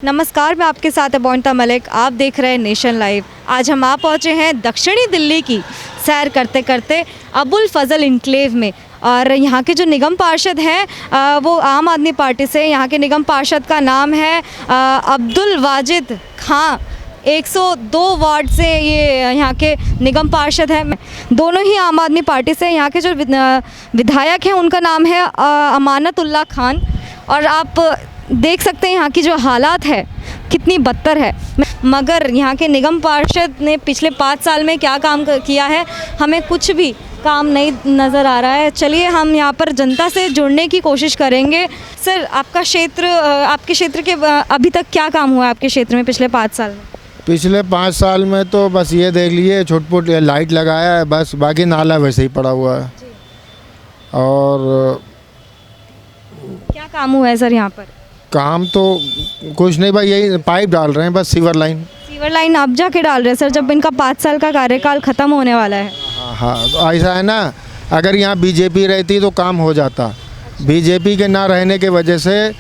नमस्कार, मैं आपके साथ अबोंटा मलिक। आप देख रहे हैं नेशन लाइव। आज हम पहुंचे हैं दक्षिणी दिल्ली की सैर करते करते अबुल फजल इनक्लेव में। और यहाँ के जो निगम पार्षद हैं वो आम आदमी पार्टी से, यहाँ के निगम पार्षद का नाम है अब्दुल वाजिद खां। 102 वार्ड से ये यहाँ के निगम पार्षद हैं, दोनों ही आम आदमी पार्टी से। यहाँ के जो विधायक हैं उनका नाम है अमानतुल्लाह खान। और आप देख सकते हैं यहाँ की जो हालात है कितनी बदतर है। मगर यहाँ के निगम पार्षद ने पिछले 5 साल में क्या काम किया है, हमें कुछ भी काम नहीं नज़र आ रहा है। चलिए हम यहाँ पर जनता से जुड़ने की कोशिश करेंगे। सर, आपका क्षेत्र, आपके क्षेत्र के अभी तक क्या काम हुआ है आपके क्षेत्र में पिछले 5 साल में? पिछले 5 साल में तो बस ये देख लीजिए, छोट-मोट लाइट लगाया है बस, बाकी नाला वैसे ही पड़ा हुआ है। और क्या काम हुआ है सर यहाँ पर? काम तो कुछ नहीं भाई, यही पाइप डाल रहे हैं बस, सीवर लाइन अब जाके डाल रहे हैं सर, जब इनका 5 साल का कार्यकाल ख़त्म होने वाला है। हाँ, तो ऐसा है ना, अगर यहाँ बीजेपी रहती तो काम हो जाता। बीजेपी के ना रहने के वजह से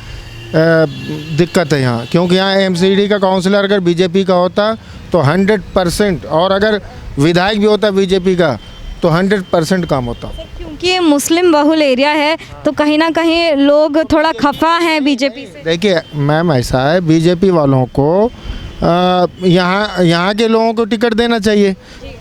दिक्कत है यहाँ, क्योंकि यहाँ एमसीडी का काउंसलर अगर बीजेपी का होता तो 100%, और अगर विधायक भी होता बीजेपी का तो 100% काम होता। क्योंकि ये मुस्लिम बहुल एरिया है तो कहीं ना कहीं लोग थोड़ा खफा हैं बीजेपी से। देखिए मैम, ऐसा है, बीजेपी वालों को यहाँ के लोगों को टिकट देना चाहिए।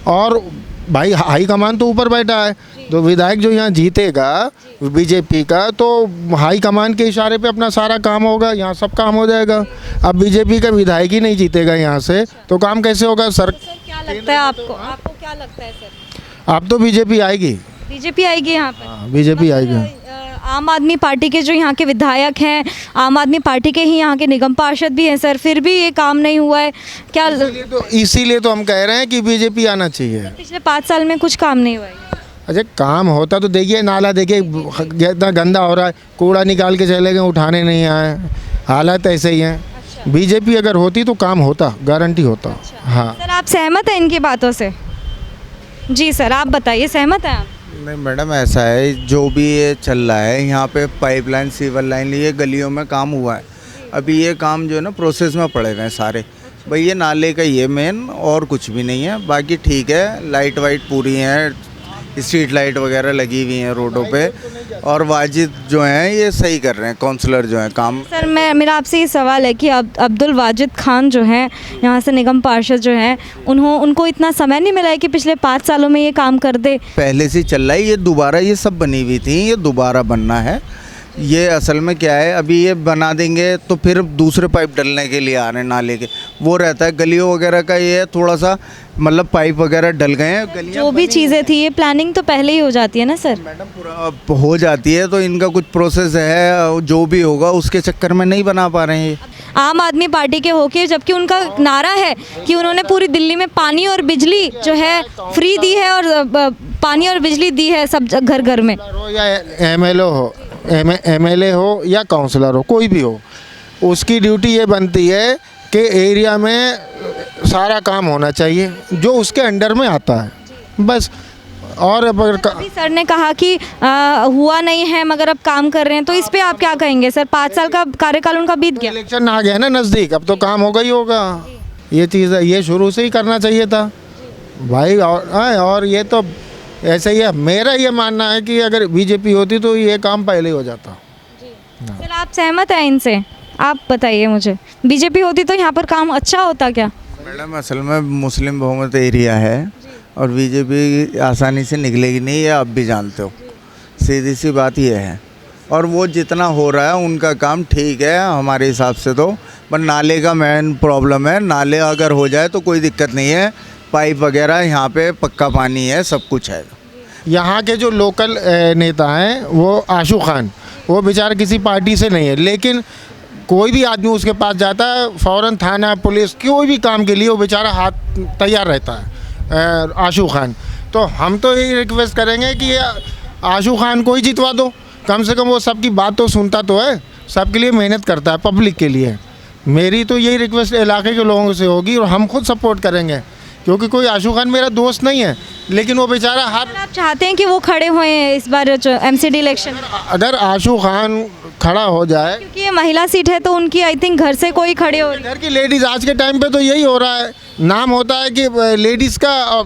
और भाई हाई कमान तो ऊपर बैठा है, तो विधायक जो यहाँ जीतेगा बीजेपी का, तो हाई कमान के इशारे पे अपना सारा काम होगा, यहाँ सब काम हो जाएगा। अब बीजेपी का विधायक ही नहीं जीतेगा यहाँ से तो काम कैसे होगा सर? क्या लगता है आपको क्या लगता है सर? अब तो बीजेपी आएगी यहाँ पर। हाँ, बीजेपी आएगी। आम आदमी पार्टी के जो यहाँ के विधायक हैं, आम आदमी पार्टी के ही यहाँ के निगम पार्षद भी हैं सर, फिर भी ये काम नहीं हुआ है क्या? इसीलिए तो हम कह रहे हैं कि बीजेपी आना चाहिए। पिछले 5 साल में कुछ काम नहीं हुआ है। अच्छा, काम होता तो देखिए, नाला देखिए कितना गंदा हो रहा है, कूड़ा निकाल के चले गए, उठाने नहीं आए, हालात ऐसे ही हैं। अच्छा। बीजेपी अगर होती तो काम होता, गारंटी होता। अच्छा। हाँ सर, आप सहमत हैं इनकी बातों से? जी सर, आप बताइए, सहमत हैं आप? नहीं मैडम, ऐसा है, जो भी ये चल रहा है यहाँ पे पाइपलाइन, सीवर लाइन, ये गलियों में काम हुआ है। अभी ये काम जो है ना प्रोसेस में पड़े हुए हैं सारे। भाई ये नाले का ये मेन, और कुछ भी नहीं है। बाकी ठीक है, लाइट वाइट पूरी हैं, स्ट्रीट लाइट वगैरह लगी हुई हैं रोडों पे, और वाजिद जो हैं ये सही कर रहे हैं, काउंसलर जो हैं काम। सर, मेरा आपसे ये सवाल है कि अब्दुल वाजिद खान जो हैं, यहाँ से निगम पार्षद जो हैं, उनको इतना समय नहीं मिला है कि पिछले 5 सालों में ये काम कर दे? पहले से चल रहा है, ये दोबारा ये सब बनी हुई थी, ये दोबारा बनना है। ये असल में क्या है, अभी ये बना देंगे तो फिर दूसरे पाइप डलने के लिए आ रहे हैं नाले के, वो रहता है। गलियों वगैरह का ये थोड़ा सा मतलब पाइप वगैरह डल गए हैं। जो भी चीज़ें थी, ये प्लानिंग तो पहले ही हो जाती है ना सर? मैडम पूरा हो जाती है, तो इनका कुछ प्रोसेस है, जो भी होगा उसके चक्कर में नहीं बना पा रहे हैं। आम आदमी पार्टी के होके, जबकि उनका नारा है कि उन्होंने पूरी दिल्ली में पानी और बिजली जो है फ्री दी है, और पानी और बिजली दी है सब घर घर में। या एमएलए हो या काउंसलर हो, कोई भी हो, उसकी ड्यूटी ये बनती है कि एरिया में सारा काम होना चाहिए जो उसके अंडर में आता है बस। और अभी सर ने कहा कि हुआ नहीं है मगर अब काम कर रहे हैं, तो इस पे आप क्या कहेंगे सर? 5 साल का कार्यकाल उनका बीत गया, इलेक्शन आ गया ना नज़दीक, अब तो काम होगा ही होगा। ये चीज़ है, ये शुरू से ही करना चाहिए था भाई। और ये तो ऐसा ही है। मेरा ये मानना है कि अगर बीजेपी होती तो ये काम पहले ही हो जाता। सर, आप सहमत हैं इनसे? आप बताइए मुझे, बीजेपी होती तो यहाँ पर काम अच्छा होता क्या? मैडम असल में मुस्लिम बहुमत एरिया है, और बीजेपी आसानी से निकलेगी नहीं, ये आप भी जानते हो, सीधी सी बात ये है। और वो जितना हो रहा है उनका काम ठीक है हमारे हिसाब से तो, पर नाले का मेन प्रॉब्लम है। नाले अगर हो जाए तो कोई दिक्कत नहीं है, पाइप वगैरह यहाँ पे पक्का पानी है, सब कुछ है। यहाँ के जो लोकल नेता हैं वो आशू खान, वो बेचारा किसी पार्टी से नहीं है, लेकिन कोई भी आदमी उसके पास जाता है, फ़ौरन थाना, पुलिस, कोई भी काम के लिए वो बेचारा हाथ तैयार रहता है आशू खान। तो हम तो यही रिक्वेस्ट करेंगे कि आशू खान को ही जितवा दो, कम से कम वो सबकी बात तो सुनता तो है, सबके लिए मेहनत करता है, पब्लिक के लिए। मेरी तो यही रिक्वेस्ट इलाके के लोगों से होगी, और हम खुद सपोर्ट करेंगे, क्योंकि कोई आशू खान मेरा दोस्त नहीं है, लेकिन वो बेचारा हाथ, आप चाहते हैं कि वो खड़े हुए हैं इस बार जो एमसीडी इलेक्शन में? अगर आशू खान खड़ा हो जाए, क्योंकि ये महिला सीट है तो उनकी आई थिंक घर से कोई खड़े हो रही है। घर की लेडीज़ आज के टाइम पे तो यही हो रहा है, नाम होता है कि लेडीज़ का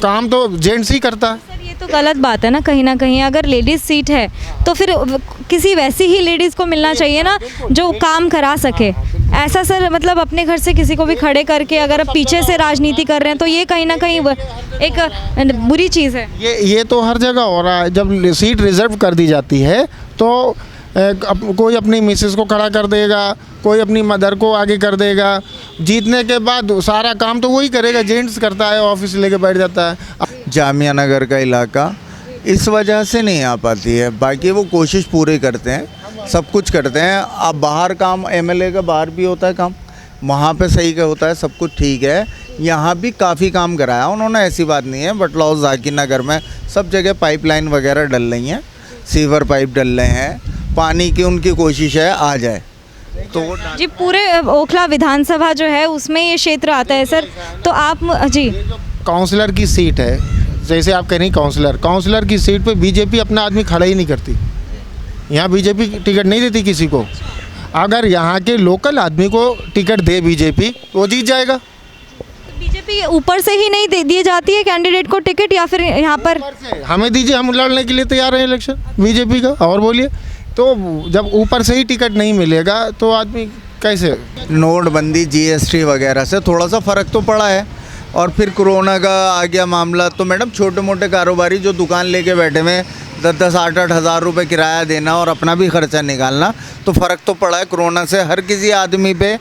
काम तो जेंट्स ही करता है। सर ये तो गलत बात है ना कहीं अगर लेडीज़ सीट है तो फिर किसी वैसी ही लेडीज़ को मिलना चाहिए ना जो काम करा सके। ऐसा सर मतलब अपने घर से किसी को भी खड़े करके अगर आप पीछे से राजनीति कर रहे हैं तो ये कहीं ना कहीं एक बुरी चीज़ है। ये तो हर जगह हो रहा है। जब सीट रिजर्व कर दी जाती है तो कोई अपनी मिसेस को खड़ा कर देगा, कोई अपनी मदर को आगे कर देगा। जीतने के बाद सारा काम तो वही करेगा, जेंट्स करता है, ऑफिस लेके बैठ जाता है। जामिया नगर का इलाका इस वजह से नहीं आ पाती है, बाकी वो कोशिश पूरी करते हैं, सब कुछ करते हैं। अब बाहर काम एमएलए का बाहर भी होता है काम, वहाँ पे सही का होता है, सब कुछ ठीक है। यहाँ भी काफ़ी काम कराया उन्होंने, ऐसी बात नहीं है। बटलौर जाकिर नगर में सब जगह पाइपलाइन वगैरह डल रही हैं, सीवर पाइप डल रहे हैं, पानी की उनकी कोशिश है आ जाए तो वो जी पूरे ओखला विधानसभा जो है उसमें ये क्षेत्र आता है सर। तो आप जी काउंसलर की सीट है, जैसे आप कह रही काउंसलर की सीट पे बीजेपी अपना आदमी खड़ा ही नहीं करती। यहाँ बीजेपी टिकट नहीं देती किसी को। अगर यहाँ के लोकल आदमी को टिकट दे बीजेपी तो वो जीत जाएगा। बीजेपी ऊपर से ही नहीं दिए जाती है कैंडिडेट को टिकट या फिर यहाँ पर? हमें दीजिए, हम लड़ने के लिए तैयार हैं इलेक्शन बीजेपी का। और बोलिए, तो जब ऊपर से ही टिकट नहीं मिलेगा तो आदमी कैसे? नोटबंदी जीएसटी वगैरह से थोड़ा सा फ़र्क तो पड़ा है, और फिर कोरोना का आ गया मामला, तो मैडम छोटे मोटे कारोबारी जो दुकान लेके बैठे हुए 10-10, 8-8 हज़ार रुपये किराया देना और अपना भी खर्चा निकालना, तो फ़र्क तो पड़ा है कोरोना से हर किसी आदमी पे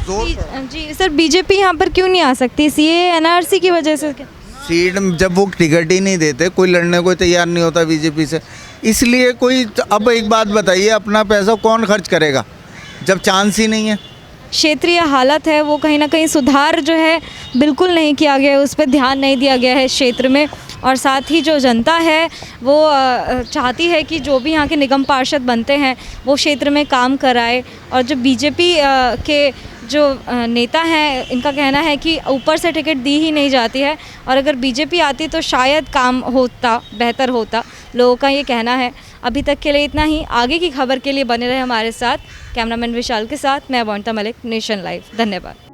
जोर। जी सर बीजेपी यहाँ पर क्यों नहीं आ सकती? सीए एनआरसी की वजह से? सीट जब वो टिकट ही नहीं देते, कोई लड़ने को तैयार नहीं होता बीजेपी से, इसलिए कोई। अब एक बात बताइए, अपना पैसा कौन खर्च करेगा जब चांस ही नहीं है? क्षेत्रीय हालत है वो कहीं ना कहीं सुधार जो है बिल्कुल नहीं किया गया है, उस पर ध्यान नहीं दिया गया है क्षेत्र में। और साथ ही जो जनता है वो चाहती है कि जो भी यहाँ के निगम पार्षद बनते हैं वो क्षेत्र में काम कराए। और जो बीजेपी के जो नेता हैं इनका कहना है कि ऊपर से टिकट दी ही नहीं जाती है, और अगर बीजेपी आती तो शायद काम होता, बेहतर होता, लोगों का ये कहना है। अभी तक के लिए इतना ही। आगे की खबर के लिए बने रहे हमारे साथ। कैमरामैन विशाल के साथ मैं अबोंटा मलिक, नेशन लाइव। धन्यवाद।